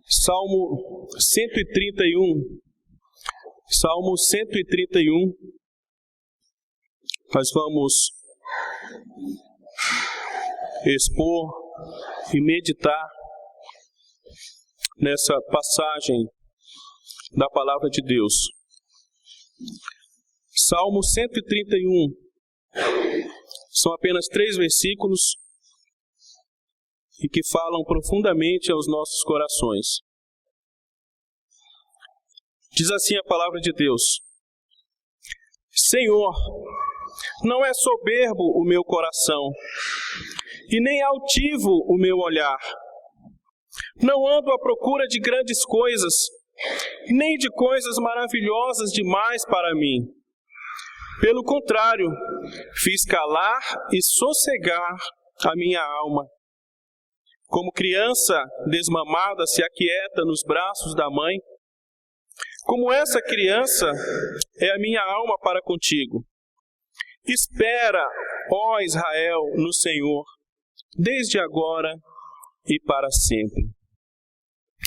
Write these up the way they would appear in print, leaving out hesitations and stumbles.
Salmo 131. Salmo 131. Nós vamos expor e meditar nessa passagem da palavra de Deus. Salmo 131. São apenas 3 versículos e que falam profundamente aos nossos corações. Diz assim a palavra de Deus: Senhor, não é soberbo o meu coração, e nem altivo o meu olhar. Não ando à procura de grandes coisas, nem de coisas maravilhosas demais para mim. Pelo contrário, fiz calar e sossegar a minha alma. Como criança desmamada se aquieta nos braços da mãe, como essa criança é a minha alma para contigo. Espera, ó Israel, no Senhor, desde agora e para sempre.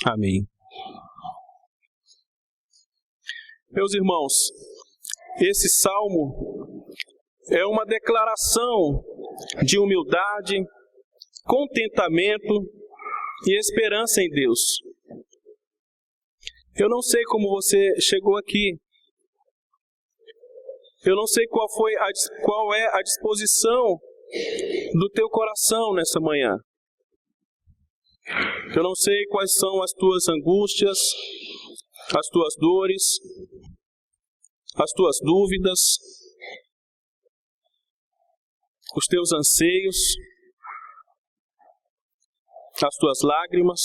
Amém. Meus irmãos, esse salmo é uma declaração de humildade, contentamento e esperança em Deus. Eu não sei como você chegou aqui. Eu não sei qual é a disposição do teu coração nessa manhã. Eu não sei quais são as tuas angústias, as tuas dores, as tuas dúvidas, os teus anseios, as tuas lágrimas.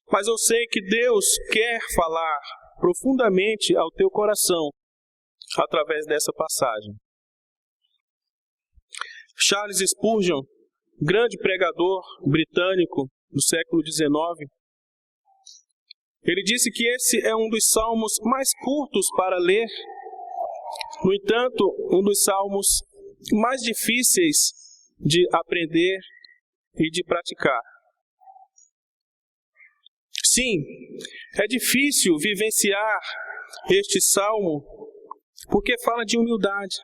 Mas eu sei que Deus quer falar profundamente ao teu coração através dessa passagem. Charles Spurgeon, grande pregador britânico do século XIX, ele disse que esse é um dos salmos mais curtos para ler, no entanto, um dos salmos mais difíceis de aprender e de praticar. Sim, é difícil vivenciar este salmo porque fala de humildade.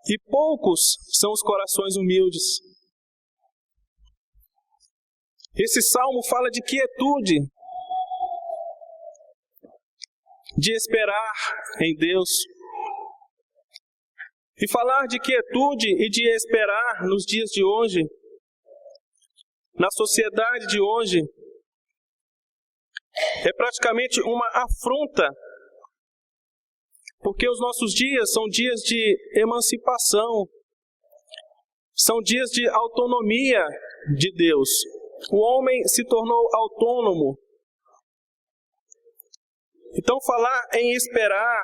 E poucos são os corações humildes. Esse salmo fala de quietude, de esperar em Deus. E falar de quietude e de esperar nos dias de hoje, na sociedade de hoje, é praticamente uma afronta, porque os nossos dias são dias de emancipação, são dias de autonomia de Deus. O homem se tornou autônomo. Então falar em esperar,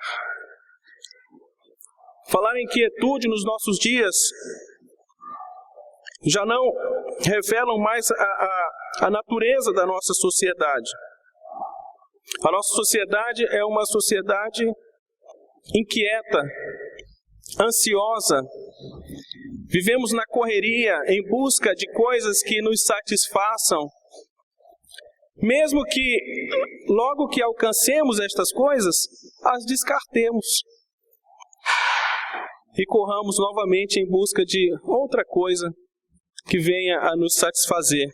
falar em quietude nos nossos dias, já não revelam mais a natureza da nossa sociedade. A nossa sociedade é uma sociedade inquieta, ansiosa. Vivemos na correria, em busca de coisas que nos satisfaçam. Mesmo que, logo que alcancemos estas coisas, as descartemos. E corramos novamente em busca de outra coisa que venha a nos satisfazer.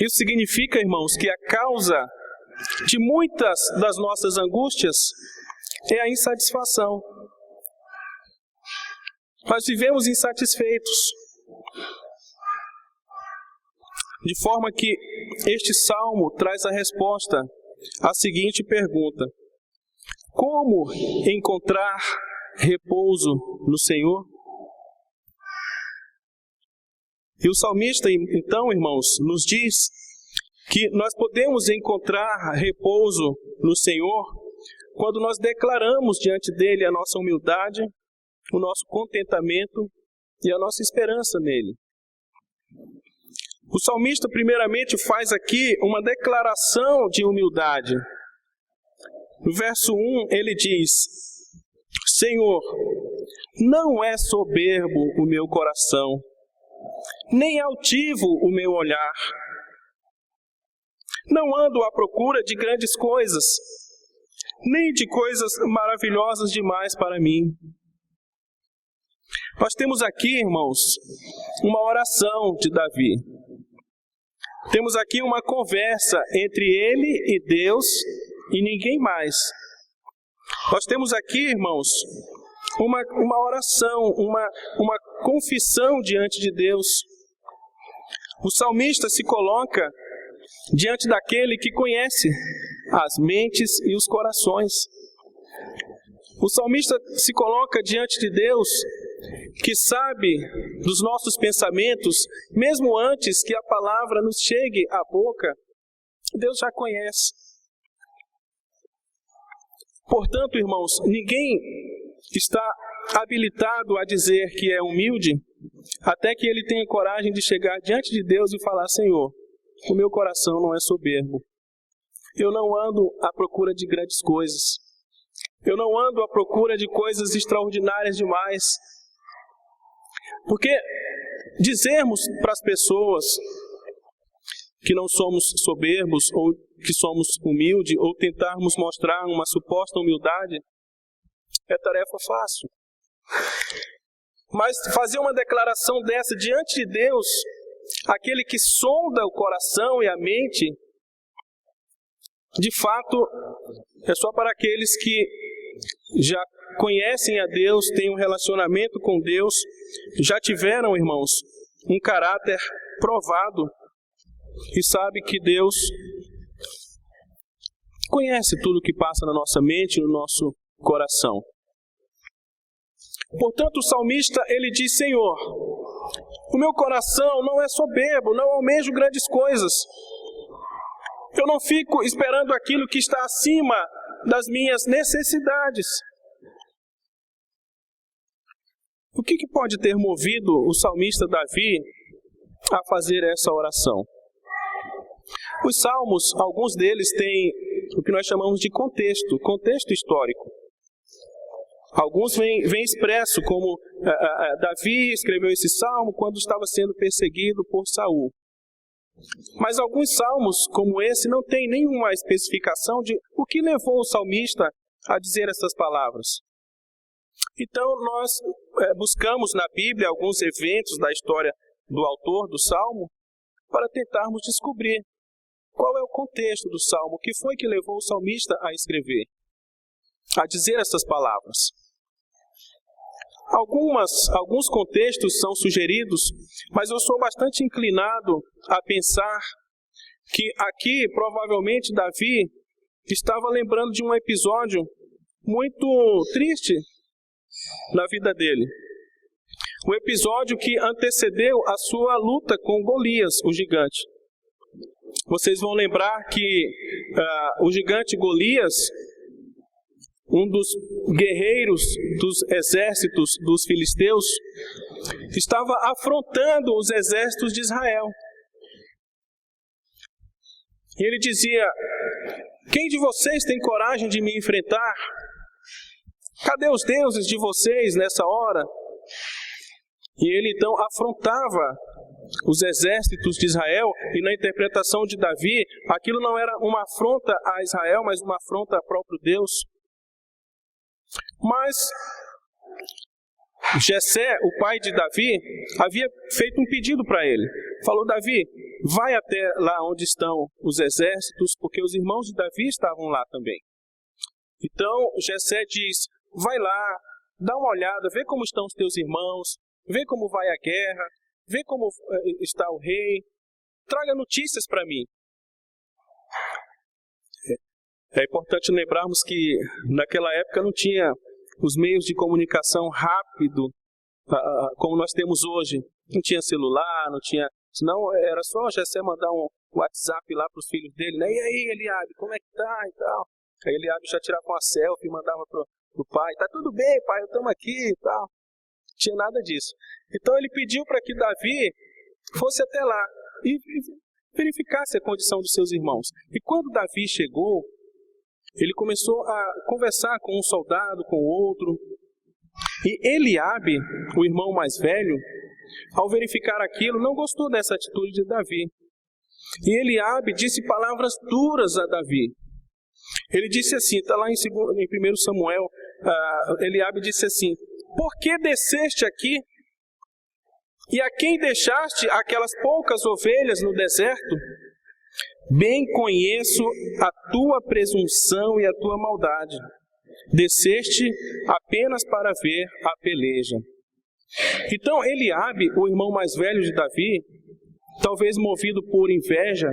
Isso significa, irmãos, que a causa de muitas das nossas angústias é a insatisfação. Nós vivemos insatisfeitos. De forma que este salmo traz a resposta à seguinte pergunta: como encontrar repouso no Senhor? E o salmista, então, irmãos, nos diz que nós podemos encontrar repouso no Senhor quando nós declaramos diante dele a nossa humildade, o nosso contentamento e a nossa esperança nele. O salmista, primeiramente, faz aqui uma declaração de humildade. No verso 1, ele diz: Senhor, não é soberbo o meu coração, nem altivo o meu olhar. Não ando à procura de grandes coisas, nem de coisas maravilhosas demais para mim. Nós temos aqui, irmãos, uma oração de Davi. Temos aqui uma conversa entre ele e Deus e ninguém mais. Nós temos aqui, irmãos, uma oração, uma confissão diante de Deus. O salmista se coloca diante daquele que conhece as mentes e os corações. O salmista se coloca diante de Deus, que sabe dos nossos pensamentos, mesmo antes que a palavra nos chegue à boca. Deus já conhece. Portanto, irmãos, ninguém está habilitado a dizer que é humilde, até que ele tenha coragem de chegar diante de Deus e falar: Senhor, o meu coração não é soberbo. Eu não ando à procura de grandes coisas. Eu não ando à procura de coisas extraordinárias demais. Porque dizermos para as pessoas que não somos soberbos, ou que somos humildes, ou tentarmos mostrar uma suposta humildade, é tarefa fácil. Mas fazer uma declaração dessa diante de Deus, aquele que sonda o coração e a mente, de fato, é só para aqueles que já conhecem a Deus, têm um relacionamento com Deus, já tiveram, irmãos, um caráter provado e sabe que Deus conhece tudo que passa na nossa mente, no nosso coração. Portanto, o salmista, ele diz: Senhor, o meu coração não é soberbo, não almejo grandes coisas. Eu não fico esperando aquilo que está acima das minhas necessidades. O que pode ter movido o salmista Davi a fazer essa oração? Os salmos, alguns deles têm o que nós chamamos de contexto histórico. Alguns vêm expresso, como Davi escreveu esse salmo quando estava sendo perseguido por Saul. Mas alguns salmos, como esse, não tem nenhuma especificação de o que levou o salmista a dizer essas palavras. Então, nós buscamos na Bíblia alguns eventos da história do autor do salmo para tentarmos descobrir qual é o contexto do salmo, o que foi que levou o salmista a escrever, a dizer essas palavras. Alguns contextos são sugeridos, mas eu sou bastante inclinado a pensar que aqui, provavelmente, Davi estava lembrando de um episódio muito triste na vida dele. O episódio que antecedeu a sua luta com Golias, o gigante. Vocês vão lembrar que o gigante Golias, um dos guerreiros dos exércitos dos filisteus, estava afrontando os exércitos de Israel. E ele dizia: quem de vocês tem coragem de me enfrentar? Cadê os deuses de vocês nessa hora? E ele então afrontava os exércitos de Israel, e na interpretação de Davi, aquilo não era uma afronta a Israel, mas uma afronta ao próprio Deus. Mas Jessé, o pai de Davi, havia feito um pedido para ele. Falou: Davi, vai até lá onde estão os exércitos, porque os irmãos de Davi estavam lá também. Então Jessé diz: vai lá, dá uma olhada, vê como estão os teus irmãos, vê como vai a guerra, vê como está o rei, traga notícias para mim. É importante lembrarmos que naquela época não tinha os meios de comunicação rápido como nós temos hoje. Não tinha celular, não tinha... Senão era só Jessé mandar um WhatsApp lá para os filhos dele, né? E aí, Eliabe, como é que tá e tal? Aí Eliabe já tirava uma selfie e mandava pro pai: tá tudo bem, pai, eu estamos aqui e tal. Não tinha nada disso. Então ele pediu para que Davi fosse até lá e verificasse a condição dos seus irmãos. E quando Davi chegou, ele começou a conversar com um soldado, com outro. E Eliabe, o irmão mais velho, ao verificar aquilo, não gostou dessa atitude de Davi. E Eliabe disse palavras duras a Davi. Ele disse assim, está lá em 1 Samuel, Eliabe disse assim: por que desceste aqui? E a quem deixaste aquelas poucas ovelhas no deserto? Bem conheço a tua presunção e a tua maldade. Desceste apenas para ver a peleja. Então Eliabe, o irmão mais velho de Davi, talvez movido por inveja,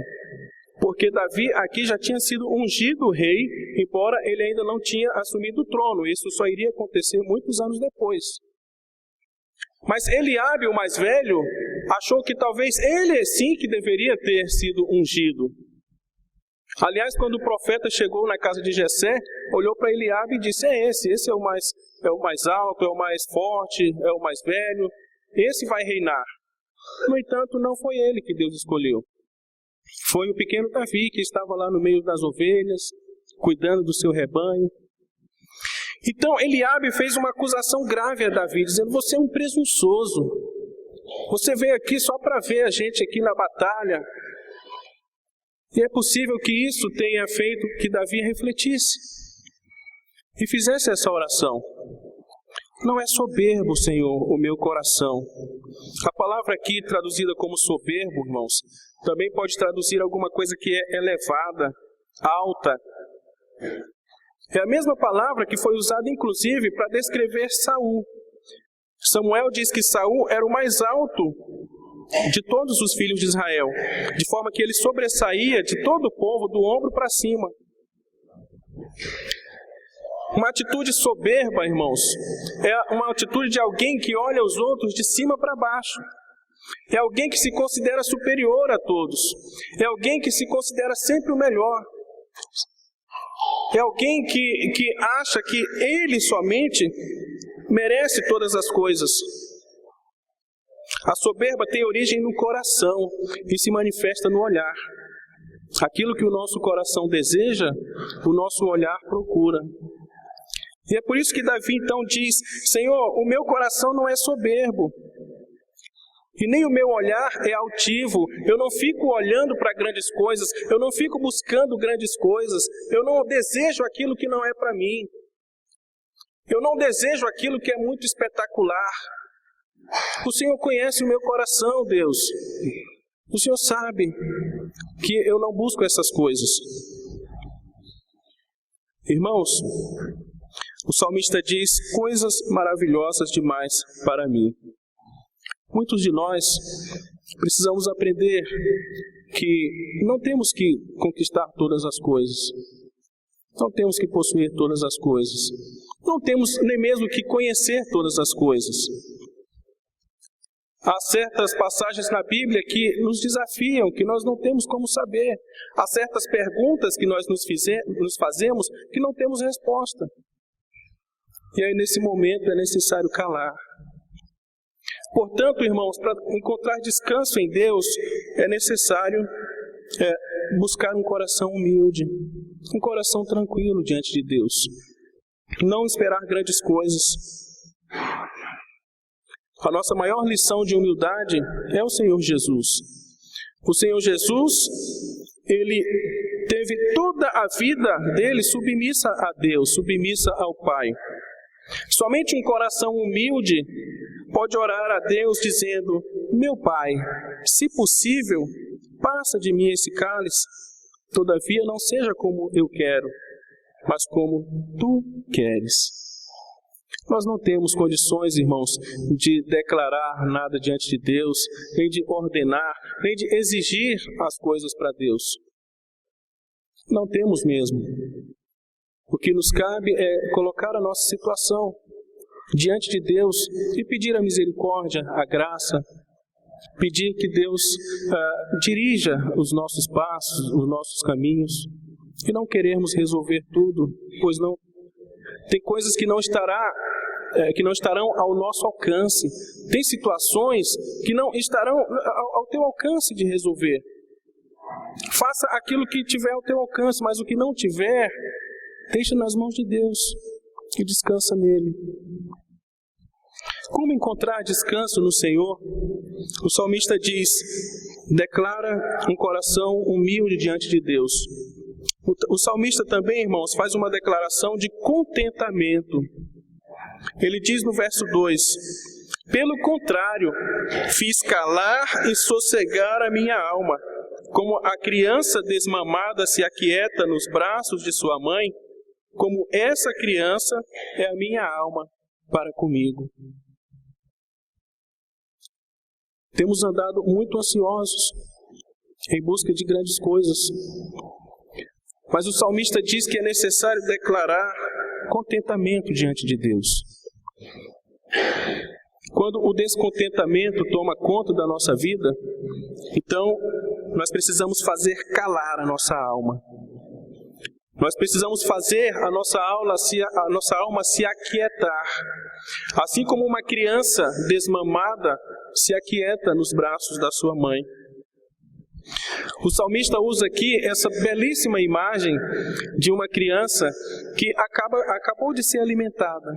porque Davi aqui já tinha sido ungido rei, embora ele ainda não tinha assumido o trono. Isso só iria acontecer muitos anos depois. Mas Eliabe, o mais velho, achou que talvez ele sim que deveria ter sido ungido. Aliás, quando o profeta chegou na casa de Jessé, olhou para Eliabe e disse: esse é o mais alto, é o mais forte, é o mais velho, esse vai reinar. No entanto, não foi ele que Deus escolheu. Foi o pequeno Davi, que estava lá no meio das ovelhas, cuidando do seu rebanho. Então Eliabe fez uma acusação grave a Davi, dizendo: você é um presunçoso. Você veio aqui só para ver a gente aqui na batalha. E é possível que isso tenha feito que Davi refletisse e fizesse essa oração. Não é soberbo, Senhor, o meu coração. A palavra aqui traduzida como soberbo, irmãos, também pode traduzir alguma coisa que é elevada, alta. É a mesma palavra que foi usada, inclusive, para descrever Saul. Samuel diz que Saul era o mais alto de todos os filhos de Israel, de forma que ele sobressaía de todo o povo do ombro para cima. Uma atitude soberba, irmãos, é uma atitude de alguém que olha os outros de cima para baixo. É alguém que se considera superior a todos. É alguém que se considera sempre o melhor. É alguém que acha que ele somente merece todas as coisas. A soberba tem origem no coração e se manifesta no olhar. Aquilo que o nosso coração deseja, o nosso olhar procura. E é por isso que Davi então diz: Senhor, o meu coração não é soberbo, e nem o meu olhar é altivo. Eu não fico olhando para grandes coisas, eu não fico buscando grandes coisas, eu não desejo aquilo que não é para mim. Eu não desejo aquilo que é muito espetacular. O Senhor conhece o meu coração, Deus. O Senhor sabe que eu não busco essas coisas. Irmãos, o salmista diz: coisas maravilhosas demais para mim. Muitos de nós precisamos aprender que não temos que conquistar todas as coisas. Não temos que possuir todas as coisas. Não temos nem mesmo que conhecer todas as coisas. Há certas passagens na Bíblia que nos desafiam, que nós não temos como saber. Há certas perguntas que nós nos fazemos que não temos resposta. E aí, nesse momento, é necessário calar. Portanto, irmãos, para encontrar descanso em Deus, é necessário buscar um coração humilde, um coração tranquilo diante de Deus. Não esperar grandes coisas. A nossa maior lição de humildade é o Senhor Jesus. O Senhor Jesus, ele teve toda a vida dele submissa a Deus, submissa ao Pai. Somente um coração humilde pode orar a Deus dizendo: meu Pai, se possível, passa de mim esse cálice, todavia não seja como eu quero, mas como tu queres. Nós não temos condições, irmãos, de declarar nada diante de Deus, nem de ordenar, nem de exigir as coisas para Deus. Não temos mesmo. O que nos cabe é colocar a nossa situação diante de Deus e pedir a misericórdia, a graça, pedir que Deus dirija os nossos passos, os nossos caminhos, e não querermos resolver tudo, pois não. Tem coisas que não estarão ao nosso alcance. Tem situações que não estarão ao teu alcance de resolver. Faça aquilo que tiver ao teu alcance, mas o que não tiver, deixa nas mãos de Deus e descansa nele. Como encontrar descanso no Senhor? O salmista diz: declara um coração humilde diante de Deus. O salmista também, irmãos, faz uma declaração de contentamento. Ele diz no verso 2: pelo contrário, fiz calar e sossegar a minha alma. Como a criança desmamada se aquieta nos braços de sua mãe, como essa criança é a minha alma para comigo. Temos andado muito ansiosos em busca de grandes coisas. Mas o salmista diz que é necessário declarar contentamento diante de Deus. Quando o descontentamento toma conta da nossa vida, então nós precisamos fazer calar a nossa alma. Nós precisamos fazer a nossa alma se aquietar. Assim como uma criança desmamada se aquieta nos braços da sua mãe. O salmista usa aqui essa belíssima imagem de uma criança que acabou de ser alimentada.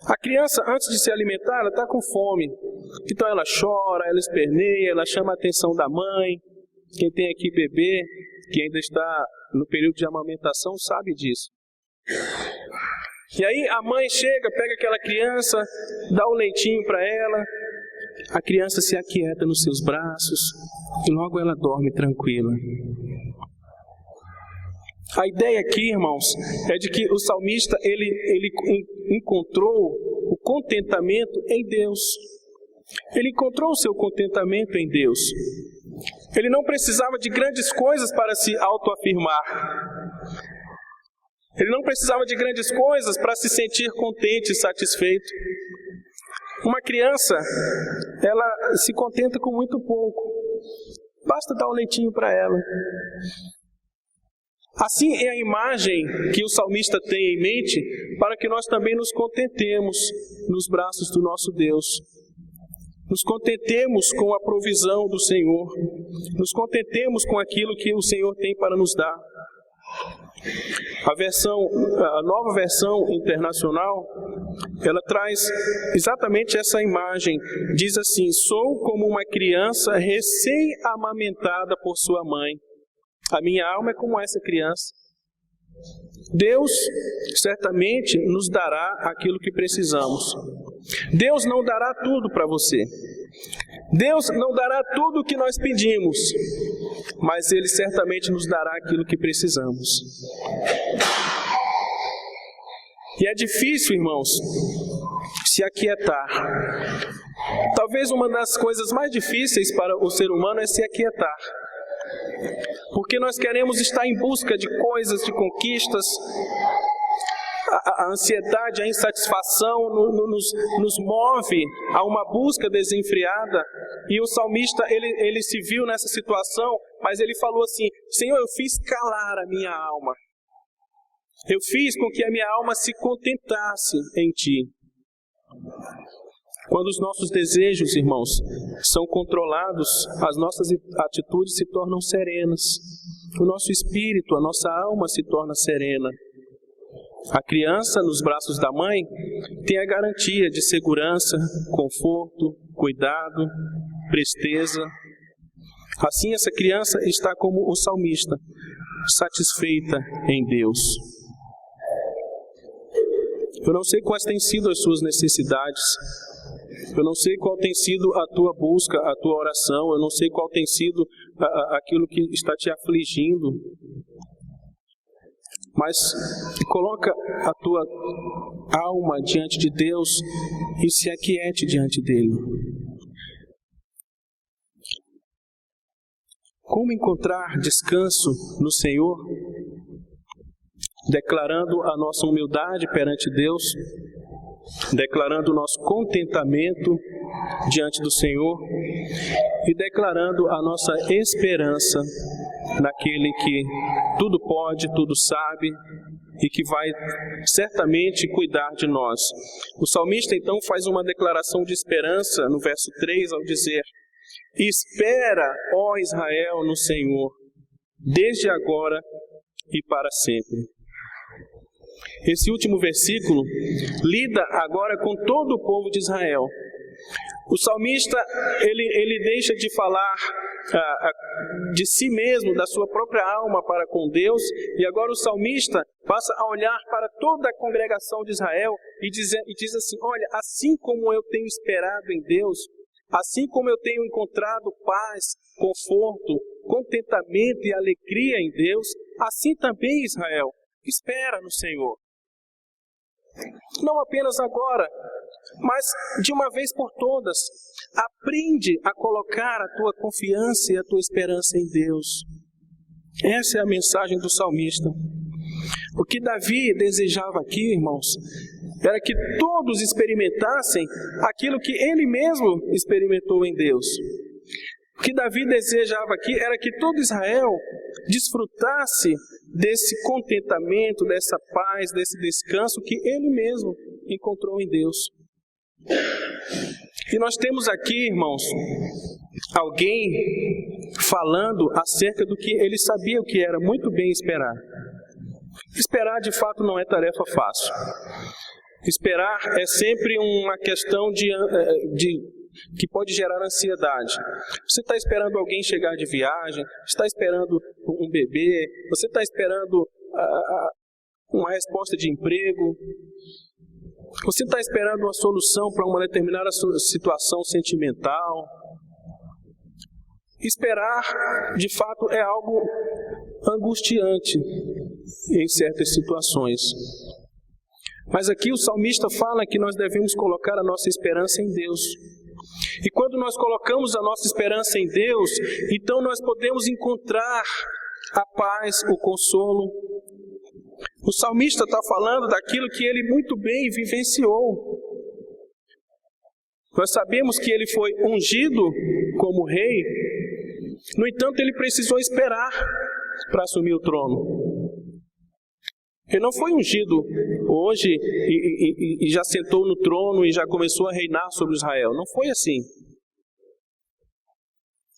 A criança, antes de ser alimentada, ela está com fome. Então ela chora, ela esperneia, ela chama a atenção da mãe. Quem tem aqui bebê, que ainda está no período de amamentação, sabe disso. E aí a mãe chega, pega aquela criança, dá o leitinho para ela. A criança se aquieta nos seus braços e logo ela dorme tranquila. A ideia aqui, irmãos, é de que o salmista ele encontrou o contentamento em Deus. Ele encontrou o seu contentamento em Deus. Ele não precisava de grandes coisas para se autoafirmar. Ele não precisava de grandes coisas para se sentir contente e satisfeito. Uma criança, ela se contenta com muito pouco. Basta dar um leitinho para ela. Assim é a imagem que o salmista tem em mente para que nós também nos contentemos nos braços do nosso Deus. Nos contentemos com a provisão do Senhor. Nos contentemos com aquilo que o Senhor tem para nos dar. A nova versão internacional, ela traz exatamente essa imagem. Diz assim: sou como uma criança recém-amamentada por sua mãe. A minha alma é como essa criança. Deus certamente nos dará aquilo que precisamos. Deus não dará tudo para você. Deus não dará tudo o que nós pedimos, mas Ele certamente nos dará aquilo que precisamos. E é difícil, irmãos, se aquietar. Talvez uma das coisas mais difíceis para o ser humano é se aquietar. Porque nós queremos estar em busca de coisas, de conquistas. A ansiedade, a insatisfação nos move a uma busca desenfreada. E o salmista, ele se viu nessa situação, mas ele falou assim: Senhor, eu fiz calar a minha alma. Eu fiz com que a minha alma se contentasse em Ti. Quando os nossos desejos, irmãos, são controlados, as nossas atitudes se tornam serenas. O nosso espírito, a nossa alma se torna serena. A criança nos braços da mãe tem a garantia de segurança, conforto, cuidado, presteza. Assim, essa criança está como o salmista, satisfeita em Deus. Eu não sei quais têm sido as suas necessidades. Eu não sei qual tem sido a tua busca, a tua oração. Eu não sei qual tem sido aquilo que está te afligindo. Mas coloca a tua alma diante de Deus e se aquiete diante dele. Como encontrar descanso no Senhor? Declarando a nossa humildade perante Deus, declarando o nosso contentamento diante do Senhor e declarando a nossa esperança naquele que tudo pode, tudo sabe e que vai certamente cuidar de nós. O salmista então faz uma declaração de esperança no verso 3 ao dizer: espera, ó Israel, no Senhor, desde agora e para sempre. Esse último versículo lida agora com todo o povo de Israel. O salmista, ele deixa de falar de si mesmo, da sua própria alma para com Deus, e agora o salmista passa a olhar para toda a congregação de Israel e diz assim: olha, assim como eu tenho esperado em Deus, assim como eu tenho encontrado paz, conforto, contentamento e alegria em Deus, assim também, Israel, espera no Senhor. Não apenas agora, mas de uma vez por todas, aprende a colocar a tua confiança e a tua esperança em Deus. Essa é a mensagem do salmista. O que Davi desejava aqui, irmãos, era que todos experimentassem aquilo que ele mesmo experimentou em Deus. O que Davi desejava aqui era que todo Israel desfrutasse desse contentamento, dessa paz, desse descanso que ele mesmo encontrou em Deus. E nós temos aqui, irmãos, alguém falando acerca do que ele sabia o que era muito bem esperar. Esperar, de fato, não é tarefa fácil. Esperar é sempre uma questão que pode gerar ansiedade. Você está esperando alguém chegar de viagem, está esperando um bebê, você está esperando uma resposta de emprego, você está esperando uma solução para uma determinada situação sentimental. Esperar, de fato, é algo angustiante em certas situações. Mas aqui o salmista fala que nós devemos colocar a nossa esperança em Deus. E quando nós colocamos a nossa esperança em Deus, então nós podemos encontrar a paz, o consolo. O salmista está falando daquilo que ele muito bem vivenciou. Nós sabemos que ele foi ungido como rei, no entanto ele precisou esperar para assumir o trono. Ele não foi ungido hoje e já sentou no trono e já começou a reinar sobre Israel. Não foi assim.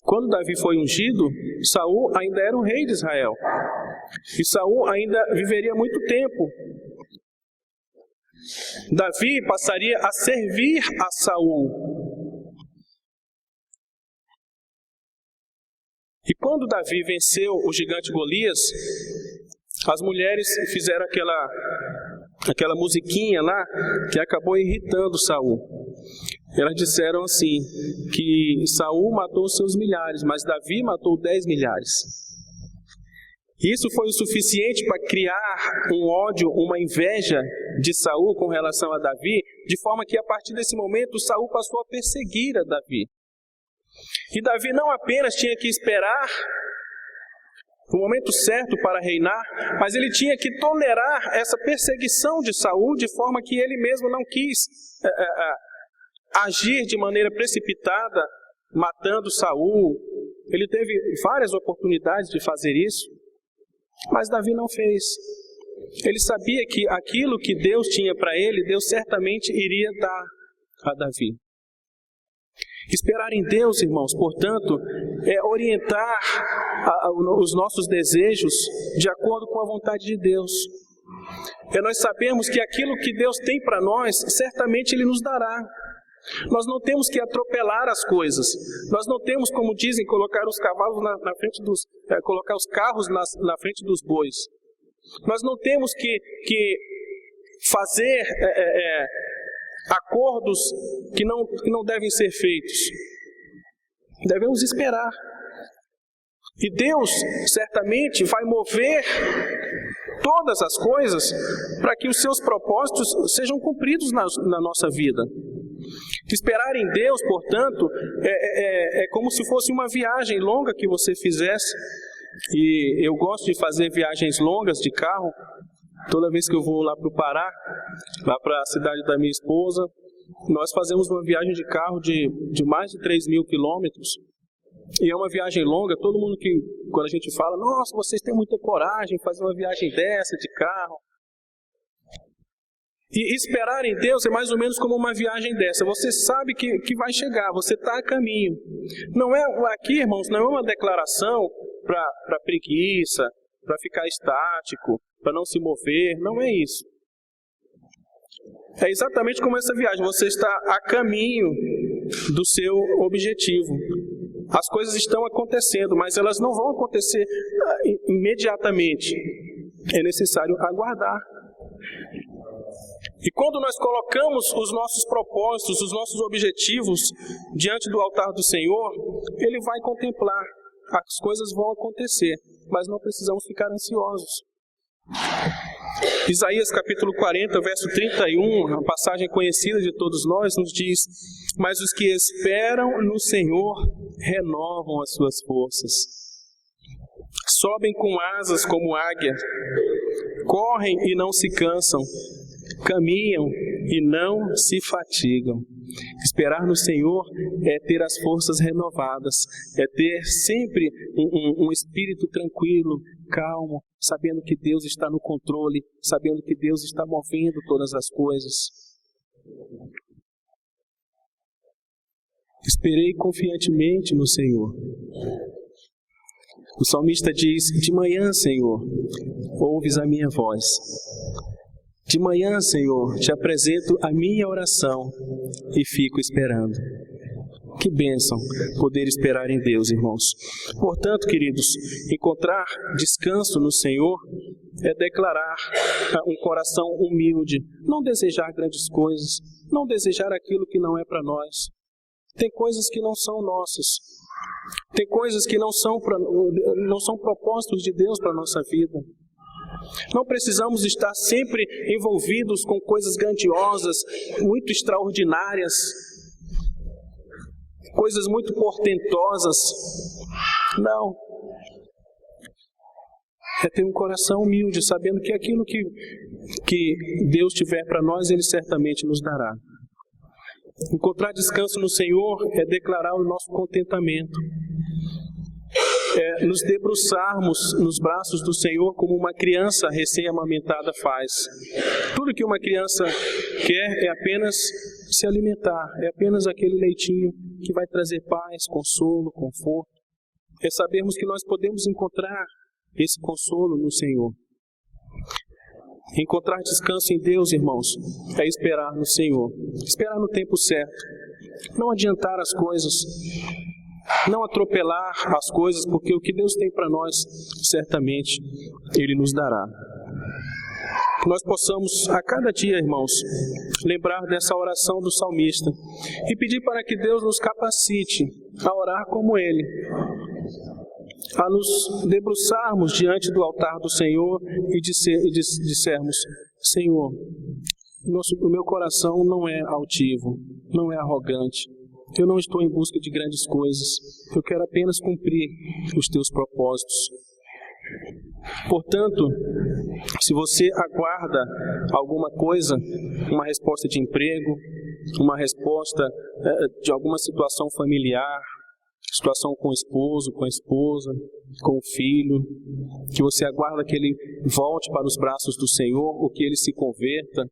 Quando Davi foi ungido, Saul ainda era o rei de Israel. E Saul ainda viveria muito tempo. Davi passaria a servir a Saul. E quando Davi venceu o gigante Golias, as mulheres fizeram aquela musiquinha lá que acabou irritando Saul. Elas disseram assim, que Saul matou seus milhares, mas Davi matou 10 milhares. Isso foi o suficiente para criar um ódio, uma inveja de Saul com relação a Davi, de forma que a partir desse momento Saul passou a perseguir a Davi. E Davi não apenas tinha que esperar o momento certo para reinar, mas ele tinha que tolerar essa perseguição de Saul, de forma que ele mesmo não quis agir de maneira precipitada, matando Saul. Ele teve várias oportunidades de fazer isso, mas Davi não fez. Ele sabia que aquilo que Deus tinha para ele, Deus certamente iria dar a Davi. Esperar em Deus, irmãos, portanto, é orientar os nossos desejos de acordo com a vontade de Deus. É nós sabermos que aquilo que Deus tem para nós, certamente Ele nos dará. Nós não temos que atropelar as coisas. Nós não temos, como dizem, colocar os cavalos na frente colocar os carros na frente dos bois. Nós não temos que fazer acordos que não devem ser feitos. Devemos esperar. E Deus certamente vai mover todas as coisas para que os seus propósitos sejam cumpridos na nossa vida. Esperar em Deus, portanto, é como se fosse uma viagem longa que você fizesse. E eu gosto de fazer viagens longas de carro. Toda vez que eu vou lá para o Pará, lá para a cidade da minha esposa, nós fazemos uma viagem de carro de mais de 3.000 quilômetros. E é uma viagem longa. Todo mundo quando a gente fala, nossa, vocês têm muita coragem de fazer uma viagem dessa de carro. E esperar em Deus é mais ou menos como uma viagem dessa. Você sabe que vai chegar, você está a caminho. Não é aqui, irmãos, não é uma declaração para preguiça, para ficar estático, para não se mover. Não é isso. É exatamente como essa viagem. Você está a caminho do seu objetivo. As coisas estão acontecendo, mas elas não vão acontecer imediatamente. É necessário aguardar. E quando nós colocamos os nossos propósitos, os nossos objetivos diante do altar do Senhor, Ele vai contemplar. As coisas vão acontecer, mas não precisamos ficar ansiosos. Isaías capítulo 40, verso 31, a passagem conhecida de todos nós, nos diz: mas os que esperam no Senhor renovam as suas forças. Sobem com asas como águia, correm e não se cansam, caminham e não se fatigam. Esperar no Senhor é ter as forças renovadas, é ter sempre um espírito tranquilo, calmo, sabendo que Deus está no controle, sabendo que Deus está movendo todas as coisas. Esperei confiantemente no Senhor. O salmista diz: de manhã, Senhor, ouves a minha voz. De manhã, Senhor, te apresento a minha oração e fico esperando. Que bênção poder esperar em Deus, irmãos. Portanto, queridos, encontrar descanso no Senhor é declarar um coração humilde, não desejar grandes coisas, não desejar aquilo que não é para nós. Tem coisas que não são nossas. Tem coisas que não são propósitos de Deus para a nossa vida. Não precisamos estar sempre envolvidos com coisas grandiosas, muito extraordinárias, coisas muito portentosas. Não. É ter um coração humilde, sabendo que aquilo que Deus tiver para nós, Ele certamente nos dará. Encontrar descanso no Senhor é declarar o nosso contentamento. É nos debruçarmos nos braços do Senhor como uma criança recém-amamentada faz. Tudo que uma criança quer é apenas se alimentar, é apenas aquele leitinho que vai trazer paz, consolo, conforto. É sabermos que nós podemos encontrar esse consolo no Senhor. Encontrar descanso em Deus, irmãos, é esperar no Senhor. Esperar no tempo certo. Não adiantar as coisas. Não atropelar as coisas, porque o que Deus tem para nós, certamente, Ele nos dará. Que nós possamos, a cada dia, irmãos, lembrar dessa oração do salmista e pedir para que Deus nos capacite a orar como Ele, a nos debruçarmos diante do altar do Senhor e dissermos: Senhor, o meu coração não é altivo, não é arrogante. Eu não estou em busca de grandes coisas. Eu quero apenas cumprir os teus propósitos. Portanto, se você aguarda alguma coisa, uma resposta de emprego, uma resposta de alguma situação familiar, situação com o esposo, com a esposa, com o filho, que você aguarda que ele volte para os braços do Senhor ou que ele se converta,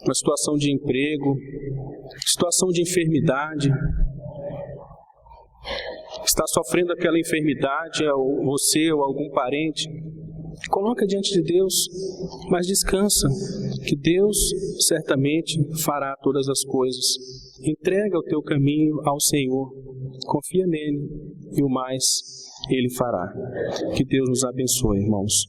uma situação de emprego, situação de enfermidade, está sofrendo aquela enfermidade, você ou algum parente, coloca diante de Deus, mas descansa, que Deus certamente fará todas as coisas. Entrega o teu caminho ao Senhor, confia nele e o mais Ele fará. Que Deus nos abençoe, irmãos.